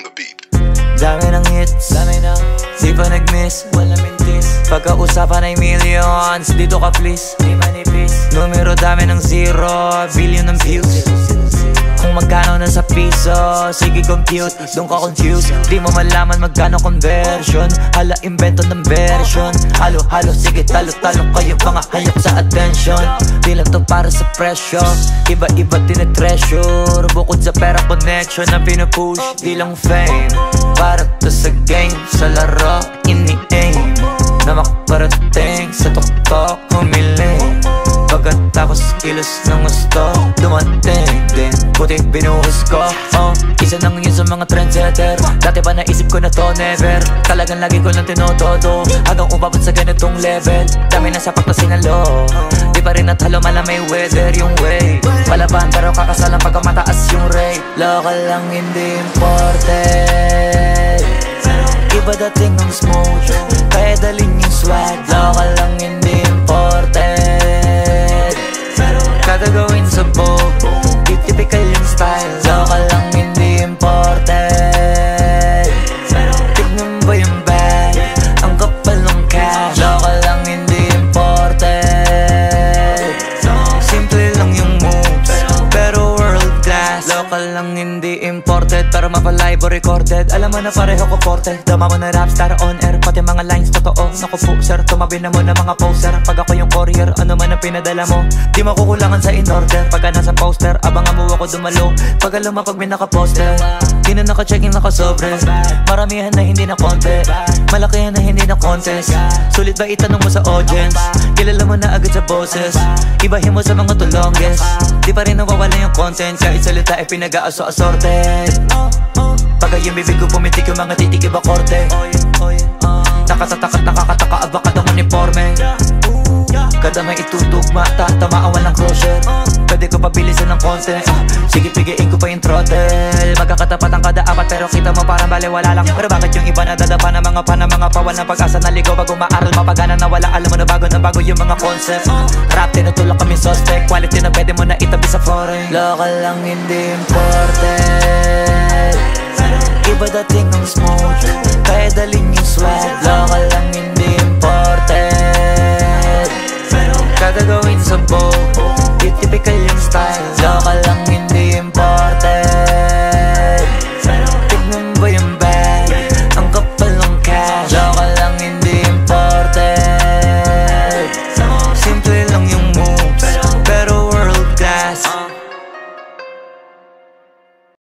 the beat. Dami ng hits, di pa nag-miss, wala mintis. Pagkausapan ay millions, dito ka please, di manipis. Numero dami ng zero, billion ng views. Kung magkano na sa piso, sige compute, doon ka confused. Di mo malaman magkano conversion, hala invento ng version. Halo-halo, sige talo-talo kayo mga hayop sa attention. Di lang to para sa presyo, iba-iba tinetreasure. Bukod sa pera connection na pinupush, di lang fame. Para to sa game, sa laro, ini-aim na makaparating sa tuktok, humiling. Pagkatapos kilos ng gusto, dumating din, puti binuhos ko. Isa nang yun sa mga trendsetter. Dati pa naisip ko na to never, talagang lagi ko lang tinotodo hanggang umabot sa ganitong level. Dami na sapak na sinalo, di pa rin natalo mala may weather yung way. Palaban pero kakasalan pagka mataas yung rate. Local lang hindi imported, iba dating ng smoke, kaya dalhin yung swag. Local lang hindi imported, kada gawin sa Vogue, typical yung style. Local lang hindi imported, tignan ba yung bag, ang kapal ng cash. Local lang hindi imported, simple lang yung moves, pero world class. Local lang hindi imported, pero mapalive o recorded. Alam mo na pareho ko forte, dama mo na rapstar on air, pati mga lines totoo. Naku po sir, tumabi na mo na mga poster. Pag ako yung courier, ano man ang pinadala mo, di mo kukulangan sa in-order. Pagka nasa poster, abangan mo ako dumalo. Pag alam mo pag may nakaposter, di na naka-checking nakasobre. Maramihan na hindi na konti, malakihan na hindi na contest. Sulit ba itanong mo sa audience, kilala mo na agad sa boses. Ibahin mo sa mga tulongges, di pa rin nawawala yung content. Kahit salita ay pinag-aaso-asorted. Pagka yung bibig ko pumitik yung mga titik iba korte. Nakatatakot nakakataka abaka ng uniforme. Kada may itutugma, tatamaan walang crosser. Pwede ko pabilisan ng konti, sige pigiin ko pa yung throttle. Magkakatapat ang kada apat pero kita mo parang baliwala lang. Pero bakit yung iba nadadapa ng mga mga pawal ng pag-asa na ligaw. Bago maaral mapagana na wala, alam mo na bago yung mga concept. Rap tinutulak kami suspect, quality na pwede mo na itabi sa foreign. Local lang hindi imported, iba dating ng smoke, kaya dalhin yung swag.